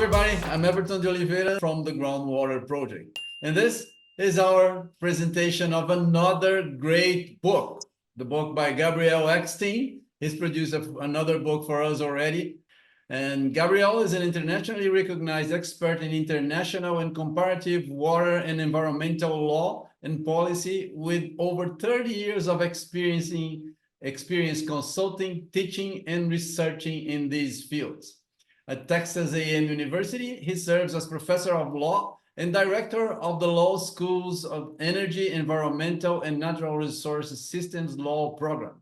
everybody, I'm Everton de Oliveira from the Groundwater project, and this is our presentation of another great book, the book by Gabriel Eckstein. He's produced another book for us already, and Gabriel is an internationally recognized expert in international and comparative water and environmental law and policy with over 30 years of experience consulting, teaching, and researching in these fields. At Texas A&M University, he serves as professor of law and director of the Law School's of Energy, Environmental, and Natural Resources Systems Law program.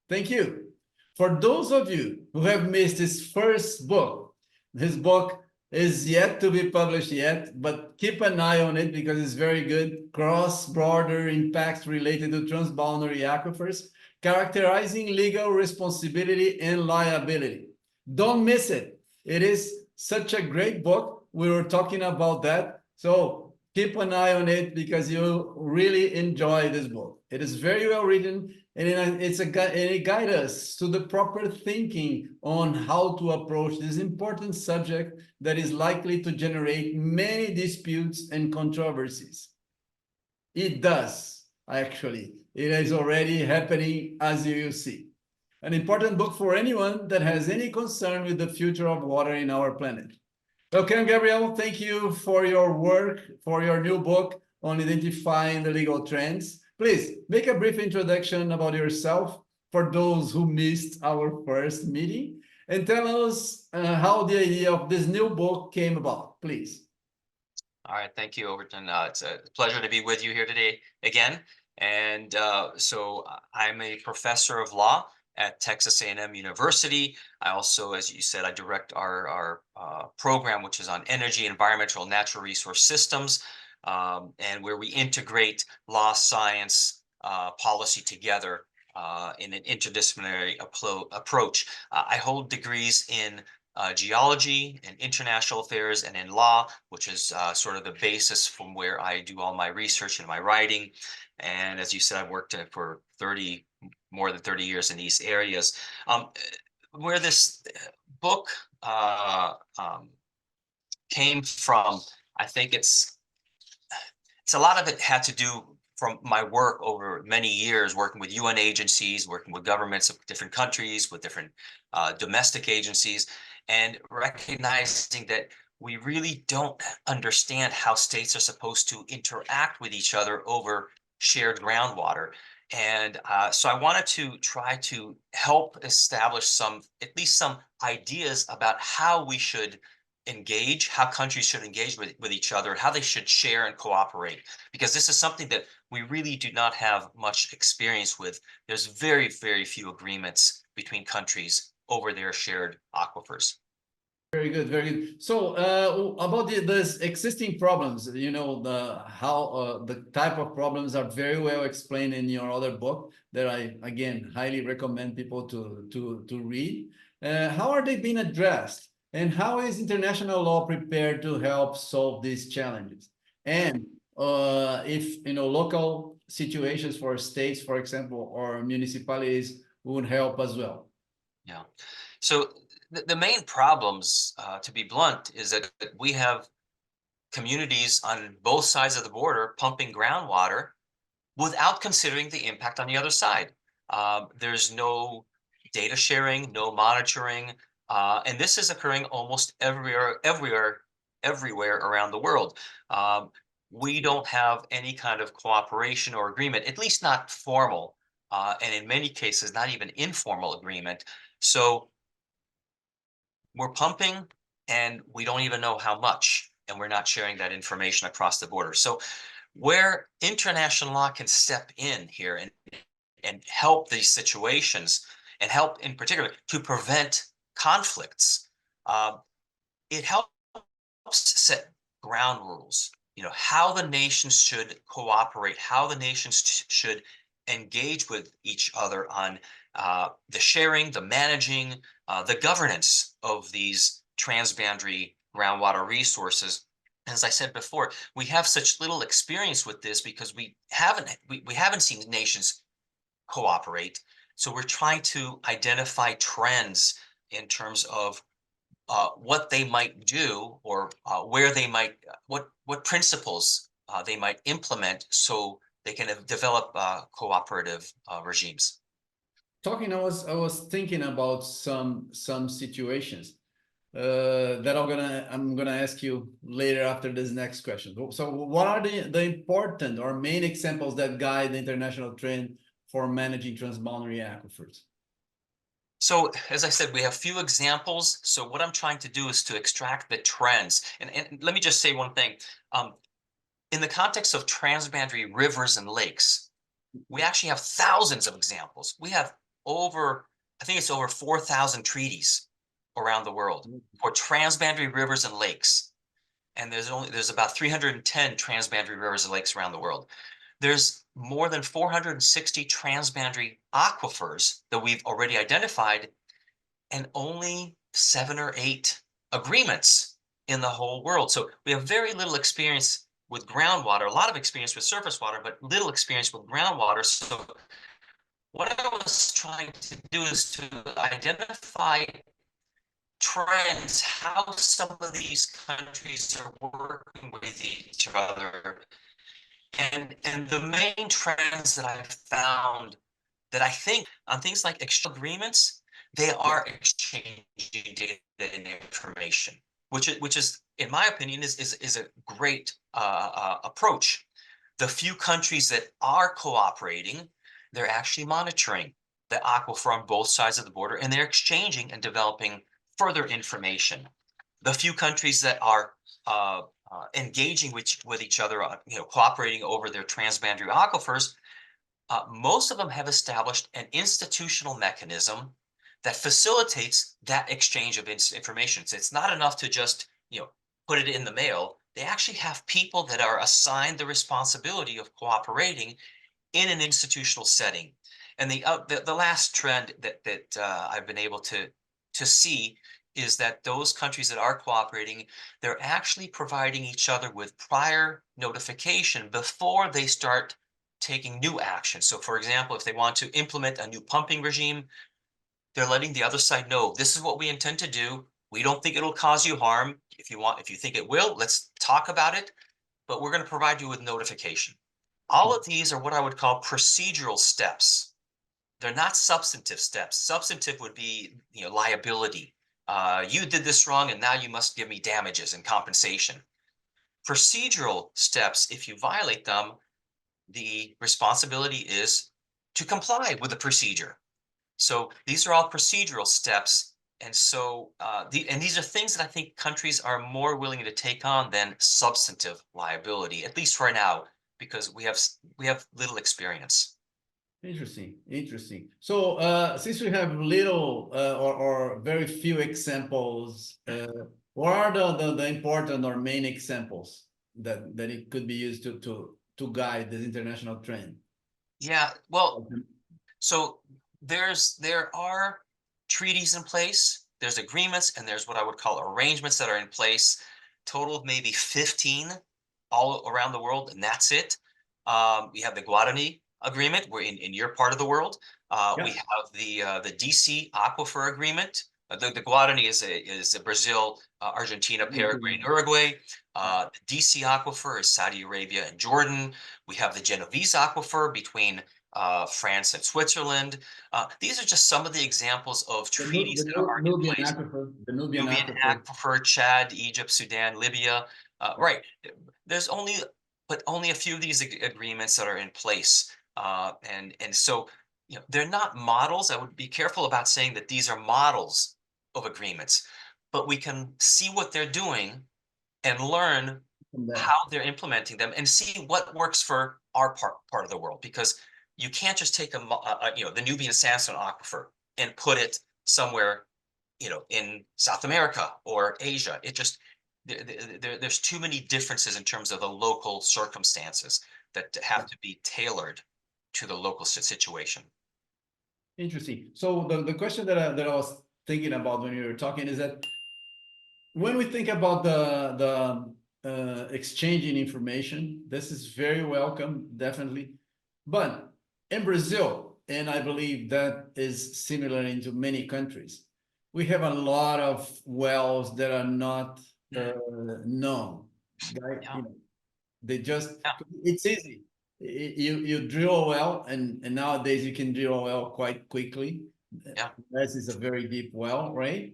Thank you. For those of you who have missed his first book, his book is yet to be published yet, but keep an eye on it because it's very good. Cross-border impacts related to transboundary aquifers, characterizing legal responsibility and liability. Don't miss it. It is such a great book. We were talking about that. So keep an eye on it because you'll really enjoy this book. It is very well written, and it guides us to the proper thinking on how to approach this important subject that is likely to generate many disputes and controversies. It does, actually. It is already happening, as you will see. An important book for anyone that has any concern with the future of water in our planet. Okay, Gabriel, thank you for your work, for your new book on identifying the legal trends. Please make a brief introduction about yourself for those who missed our first meeting, and tell us how the idea of this new book came about, please. All right, thank you, Overton. It's a pleasure to be with you here today again. And so I'm a professor of law at Texas A&M University. I also, as you said, I direct our program, which is on energy, environmental, and natural resource systems, and where we integrate law, science, policy together in an interdisciplinary approach. I hold degrees in geology and international affairs and in law, which is sort of the basis from where I do all my research and my writing. And as you said, I've worked for more than 30 years in these areas. Where this book came from, I think it's a lot of it had to do from my work over many years, working with UN agencies, working with governments of different countries, with different domestic agencies, and recognizing that we really don't understand how states are supposed to interact with each other over shared groundwater. And so I wanted to try to help establish at least some ideas about how we should engage, how countries should engage with each other, how they should share and cooperate, because this is something that we really do not have much experience with. There's very, very few agreements between countries over their shared aquifers. Very good, very good. So about the existing problems, you know, the type of problems are very well explained in your other book that I, again, highly recommend people to read. How are they being addressed? And how is international law prepared to help solve these challenges? And if, you know, local situations for states, for example, or municipalities would help as well. Yeah. So the main problems, to be blunt, is that we have communities on both sides of the border pumping groundwater without considering the impact on the other side. There's no data sharing, no monitoring, and this is occurring almost everywhere around the world. We don't have any kind of cooperation or agreement, at least not formal, and in many cases, not even informal agreement. So we're pumping and we don't even know how much, and we're not sharing that information across the border. So where international law can step in here and help these situations, and help in particular to prevent conflicts, it helps set ground rules, you know, how the nations should cooperate, how the nations should engage with each other on the sharing, the managing, the governance of these transboundary groundwater resources. As I said before, we have such little experience with this because we haven't seen nations cooperate. So we're trying to identify trends in terms of what they might do, or where they might, what principles they might implement so they can develop cooperative regimes. Talking, I was thinking about some situations that I'm gonna ask you later after this next question. So what are the important or main examples that guide the international trend for managing transboundary aquifers? So, as I said, we have few examples. So what I'm trying to do is to extract the trends. And let me just say one thing. In the context of transboundary rivers and lakes, we actually have thousands of examples. We have I think it's over 4,000 treaties around the world for transboundary rivers and lakes. And there's about 310 transboundary rivers and lakes around the world. There's more than 460 transboundary aquifers that we've already identified, and only 7 or 8 agreements in the whole world. So we have very little experience with groundwater, a lot of experience with surface water, but little experience with groundwater. So what I was trying to do is to identify trends, how some of these countries are working with each other. And the main trends that I've found, that I think on things like exchange agreements, they are exchanging data and information, which is, in my opinion, is a great approach. The few countries that are cooperating, they're actually monitoring the aquifer on both sides of the border, and they're exchanging and developing further information. The few countries that are engaging with each other, cooperating over their transboundary aquifers, most of them have established an institutional mechanism that facilitates that exchange of information. So it's not enough to just, put it in the mail. They actually have people that are assigned the responsibility of cooperating in an institutional setting. And the last trend that I've been able to see is that those countries that are cooperating, they're actually providing each other with prior notification before they start taking new action. So for example, if they want to implement a new pumping regime, they're letting the other side know, this is what we intend to do. We don't think it'll cause you harm. If you think it will, let's talk about it, but we're going to provide you with notification. All of these are what I would call procedural steps. They're not substantive steps. Substantive would be, liability. You did this wrong, and now you must give me damages and compensation. Procedural steps, if you violate them, the responsibility is to comply with the procedure. So these are all procedural steps. And so these are things that I think countries are more willing to take on than substantive liability, at least for now, because we have little experience. Interesting. So since we have little or very few examples, what are the important or main examples that it could be used to guide this international trend? Yeah, well, so there are treaties in place, there's agreements, and there's what I would call arrangements that are in place, total of maybe 15 all around the world, and that's it. We have the Guarani Agreement, we're in your part of the world. We have the DC Aquifer Agreement. The Guarani is Brazil, Argentina, Paraguay, and Uruguay. The DC Aquifer is Saudi Arabia and Jordan. We have the Genovese Aquifer between France and Switzerland. These are just some of the examples of treaties that are in place. The Nubian Aquifer, Chad, Egypt, Sudan, Libya. Right. There's only a few of these agreements that are in place. And so, they're not models. I would be careful about saying that these are models of agreements, but we can see what they're doing and learn how they're implementing them and see what works for our part of the world. Because you can't just take the Nubian sandstone aquifer and put it somewhere, in South America or Asia. It just, there's too many differences in terms of the local circumstances that have to be tailored to the local situation. Interesting. So the question that I was thinking about when you were talking is that when we think about the exchanging information, this is very welcome, definitely. But in Brazil, and I believe that is similar into many countries, we have a lot of wells that are not known. Right? Yeah. You know, they just, Yeah. it's easy. You drill a well, and nowadays you can drill a well quite quickly. Yeah. Unless it's a very deep well, right?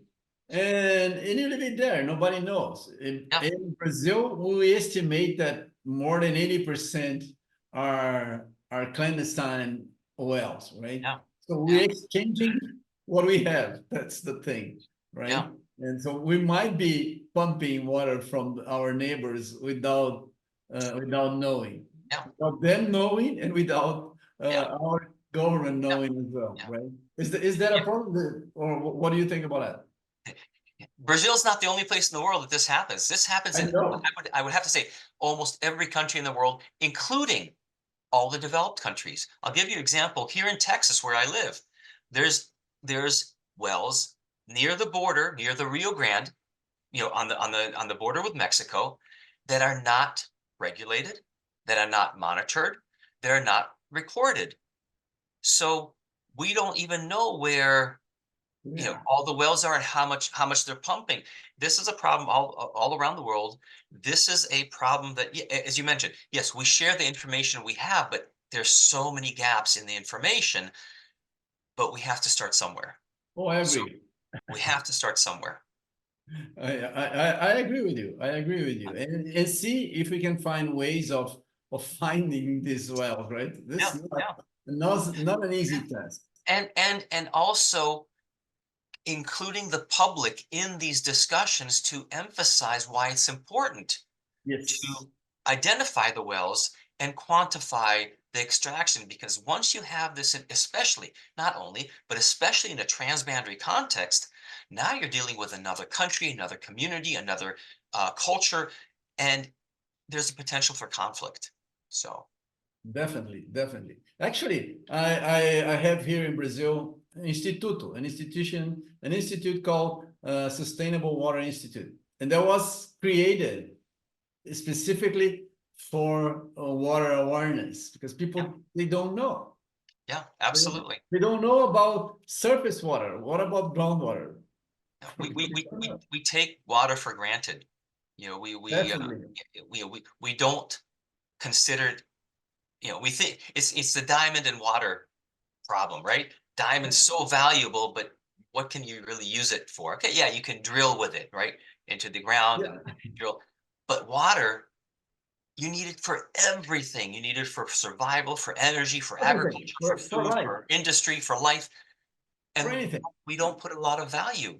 And you leave it there. Nobody knows. Yeah. In Brazil, we estimate that more than 80% are clandestine wells, right? Yeah. So Yeah. we're exchanging what we have. That's the thing, Yeah. right? And so we might be pumping water from our neighbors without knowing, Yeah. without them knowing, and without Yeah. our government Yeah. knowing as well, Yeah. right? Is that a problem, or what do you think about that? Brazil's not the only place in the world that this happens. This happens I in, know. I would have to say, almost every country in the world, including all the developed countries. I'll give you an example. Here in Texas, where I live, there's wells near the border, near the Rio Grande, on the border with Mexico, that are not regulated, that are not monitored, they're not recorded. So we don't even know where Yeah. all the wells are and how much they're pumping. This is a problem all around the world. This is a problem that, as you mentioned, yes, we share the information we have, but there's so many gaps in the information. But we have to start somewhere. Oh, I So agree. we have to start somewhere. I agree with you. I agree with you. And see if we can find ways of finding these wells, right? This Yeah, is yeah. not an easy task. And also including the public in these discussions to emphasize why it's important Yes, to identify the wells and quantify the extraction, because once you have this, especially, not only, but especially in a transboundary context, now you're dealing with another country, another community, another culture, and there's a potential for conflict. So definitely, definitely. Actually, I have here in Brazil an institute called Sustainable Water Institute, and that was created specifically for water awareness, because yeah, people, they don't know. yeah, They don't, absolutely. they don't know about surface water. What about groundwater? Yeah, They don't know. we take water for granted. You know, Definitely. we don't consider it, we think it's the diamond and water problem, right? Diamond's so valuable, but what can you really use it for? Okay, yeah, you can drill with it, right? Into the ground and Yeah, drill. But water, you need it for everything. You need it for survival, for energy, for everything agriculture, for for food, life, for industry, for life. for And anything. we don't put a lot of value,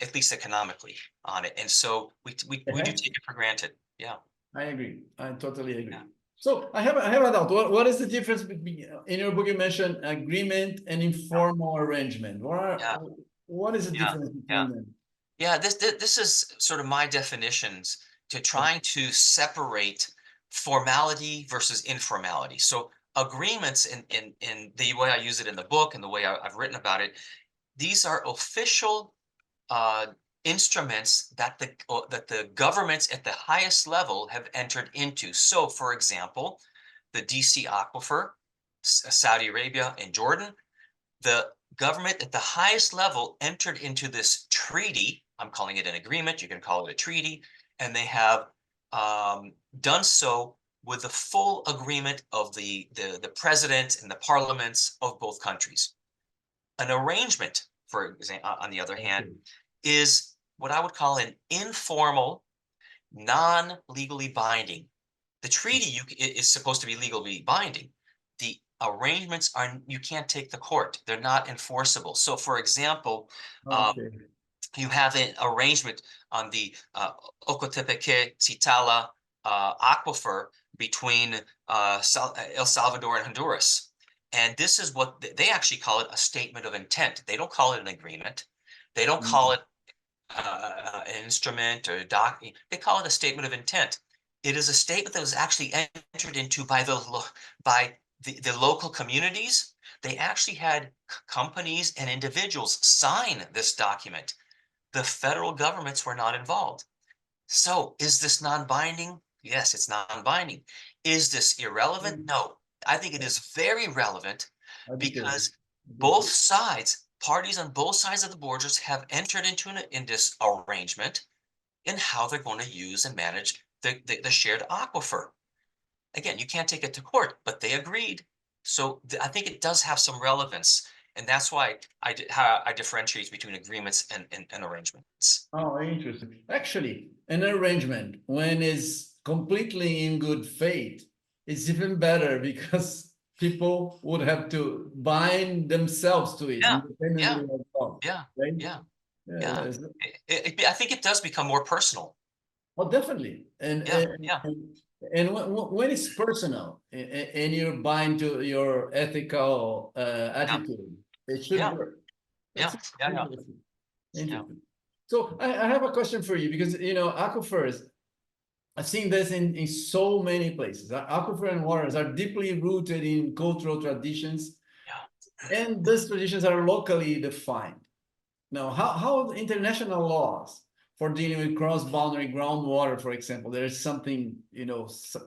at least economically, on it. And so we do take it for granted. Yeah. I agree. I totally Yeah. agree. So I have a doubt. What is the difference between, in your book you mentioned agreement and informal arrangement? Yeah. What is the Yeah. difference Yeah. between them? Yeah, this is sort of my definitions to trying to separate formality versus informality. So agreements in the way I use it in the book and the way I've written about it, these are official uh, instruments that the governments at the highest level have entered into. So, for example, the DC Aquifer, Saudi Arabia, and Jordan, the government at the highest level entered into this treaty. I'm calling it an agreement. You can call it a treaty. And they have done so with the full agreement of the president and the parliaments of both countries. An arrangement, for example, on the other hand, Okay. is what I would call an informal, non-legally binding. The treaty is supposed to be legally binding. The arrangements are, you can't take the court. They're not enforceable. So, for example, Okay. you have an arrangement on the Ocotepeque-Citala aquifer between El Salvador and Honduras. And this is what they actually call it, a statement of intent. They don't call it an agreement. They don't call it an instrument or a doc. They call it a statement of intent. It is a statement that was actually entered into by the local communities. They actually had companies and individuals sign this document. The federal governments were not involved. So is this non-binding? Yes, it's non-binding. Is this irrelevant? No, I think it is very relevant I think it is. because I think it both is. sides parties on both sides of the borders have entered into in this arrangement in how they're going to use and manage the shared aquifer. Again, you can't take it to court, but they agreed. So I think it does have some relevance, and that's why how I differentiate between agreements and arrangements. Oh, interesting. Actually, an arrangement when it's completely in good faith is even better because people would have to bind themselves to it Yeah, yeah, independently of law, yeah, right? yeah, Yeah, yeah. I think it does become more personal. oh, definitely. Yeah, yeah, And when it's personal and you're bind to your ethical yeah, attitude, it should yeah, work. yeah, That's yeah, yeah, interesting. yeah. Interesting. So I have a question for you because aquifers, I've seen this in so many places. Aquifer and waters are deeply rooted in cultural traditions, and these traditions are locally defined. Now, how international laws for dealing with cross-boundary groundwater, for example, there is something,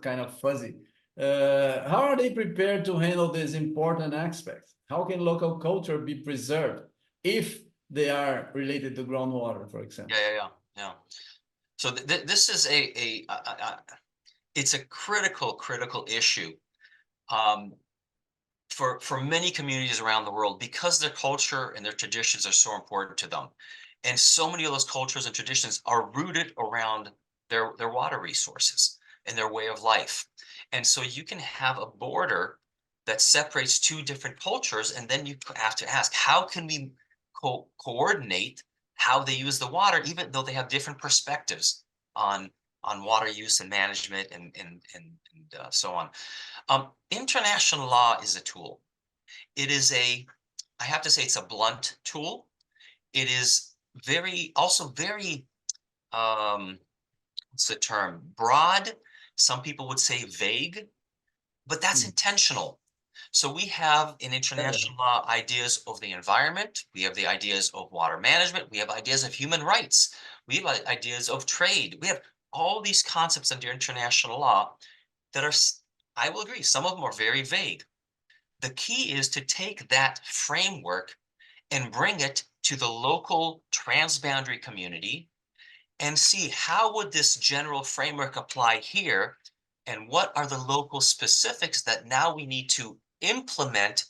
kind of fuzzy. How are they prepared to handle these important aspects? How can local culture be preserved if they are related to groundwater, for Yeah, example? yeah, yeah, yeah. So this is it's a critical issue um, for many communities around the world because their culture and their traditions are so important to them, and so many of those cultures and traditions are rooted around their water resources and their way of life. And so you can have a border that separates two different cultures, and then you have to ask, how can we coordinate how they use the water, even though they have different perspectives on water use and management and so on. International law is a tool. It is I have to say, it's a blunt tool. It is also very, what's the term? Broad. Some people would say vague, but that's Hmm. intentional. So we have in Yeah, international law ideas of the environment. We have the ideas of water management. We have ideas of human rights. We have ideas of trade. We have all these concepts under international law that are, I will agree, some of them are very vague. The key is to take that framework and bring it to the local transboundary community and see how would this general framework apply here, and what are the local specifics that now we need to implement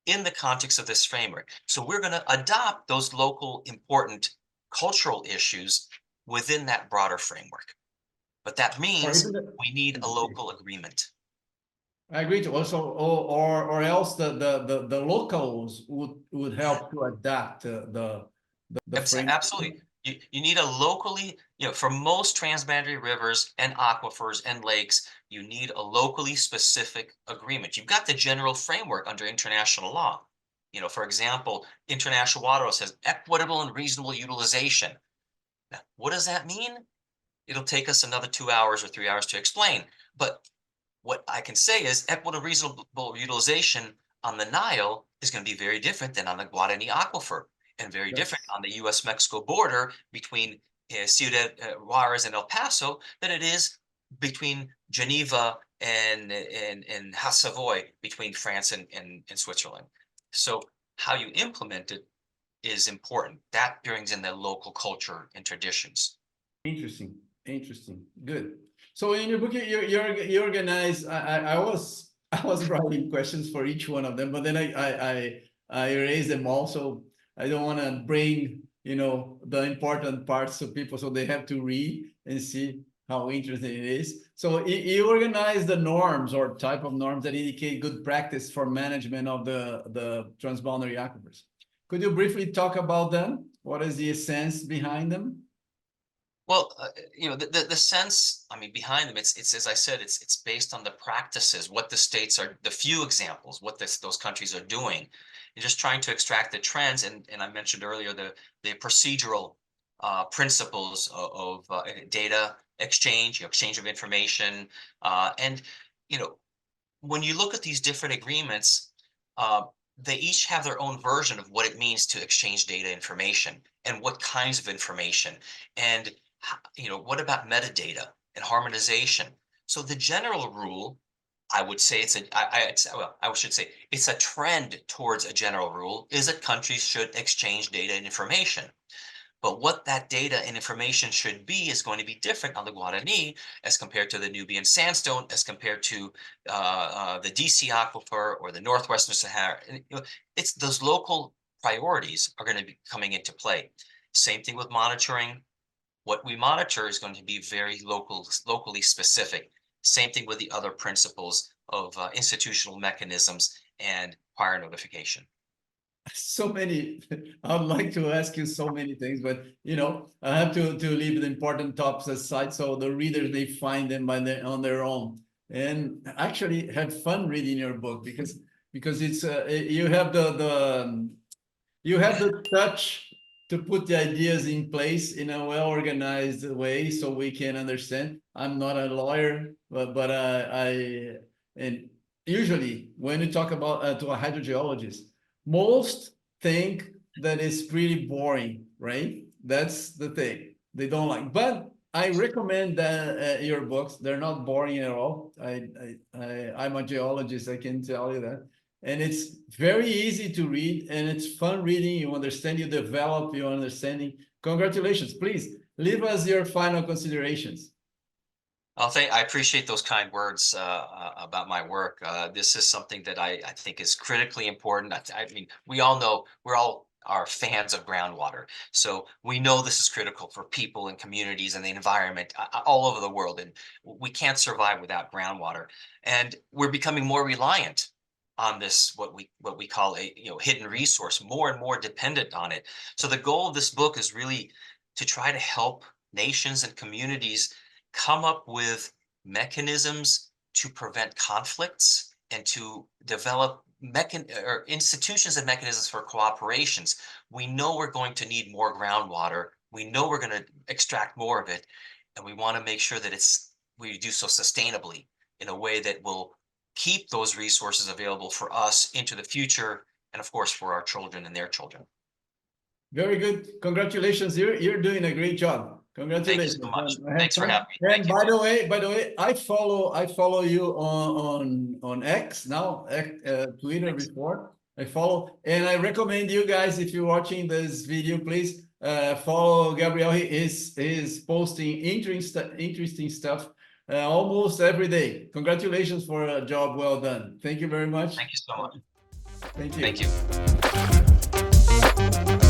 in the context of this framework. So we're going to adopt those local important cultural issues within that broader framework. But that or means even we need a local agreement. I agree to also, or else the locals would help to adapt the frame. Absolutely. You need a locally, for most transboundary rivers and aquifers and lakes, you need a locally specific agreement. You've got the general framework under international law. For example, international water law says equitable and reasonable utilization. Now, what does that mean? It'll take us another 2 hours or 3 hours to explain. But what I can say is equitable reasonable utilization on the Nile is going to be very different than on the Guarani Aquifer, and very different Yes. on the US-Mexico border between Ciudad Juarez and El Paso than it is between Geneva and Haute-Savoie, between France and Switzerland. So how you implement it is important. That brings in the local culture and traditions. Interesting. Interesting. Good. So in your book, you organize. I was I was writing questions for each one of them, but then I erased them all. So I don't want to bring the important parts to people, so they have to read and see how interesting it is. So you organize the norms or type of norms that indicate good practice for management of the transboundary aquifers. Could you briefly talk about them? What is the essence behind them? Well, the sense, I mean, behind them, it's as I said, it's based on the practices, what the states are, the few examples, what those countries are doing, and just trying to extract the trends. And I mentioned earlier the procedural principles of data exchange, exchange of information, and you know, when you look at these different agreements, uh, they each have their own version of what it means to exchange data information and what kinds of information. And what about metadata and harmonization? So the general rule I would say I should say it's a trend towards a general rule is that countries should exchange data and information. But what that data and information should be is going to be different on the Guarani as compared to the Nubian sandstone, as compared to the DC aquifer or the Northwestern Sahara. And, it's those local priorities are going to be coming into play. Same thing with monitoring. What we monitor is going to be very locally specific. Same thing with the other principles of institutional mechanisms and prior notification. So many, I'd like to ask you so many things, but I have to leave the important topics aside so the readers, they find them on their own, and actually have fun reading your book, because it's you have the touch to put the ideas in place in a well-organized way so we can understand. I'm not a lawyer, but and usually when you talk about to a hydrogeologist, most think that it's pretty boring, right? That's the thing they don't like. But I recommend that your books. They're not boring at all. I'm a geologist, I can tell you that. And it's very easy to read, and it's fun reading. You understand, you develop your understanding. Congratulations. Please leave us your final considerations. I appreciate those kind words about my work. This is something that I think is critically important. I mean, we all know we're all are fans of groundwater, so we know this is critical for people and communities and the environment all over the world, and we can't survive without groundwater. And we're becoming more reliant on this, what we call a hidden resource, more and more dependent on it. So the goal of this book is really to try to help nations and communities come up with mechanisms to prevent conflicts and to develop institutions and mechanisms for cooperations. We know we're going to need more groundwater. We know we're going to extract more of it, and we want to make sure that we do so sustainably in a way that will keep those resources available for us into the future, and of course for our children and their children. Very good. Congratulations. You're doing a great job. Congratulations. Thank you so much. Thanks for having me. And by the way, I follow you on X now, Twitter. Thanks. Before I follow, and I recommend you guys, if you're watching this video, please follow Gabriel. He is posting interesting stuff almost every day. Congratulations for a job well done. Thank you very much. Thank you so much. Thank you. Thank you.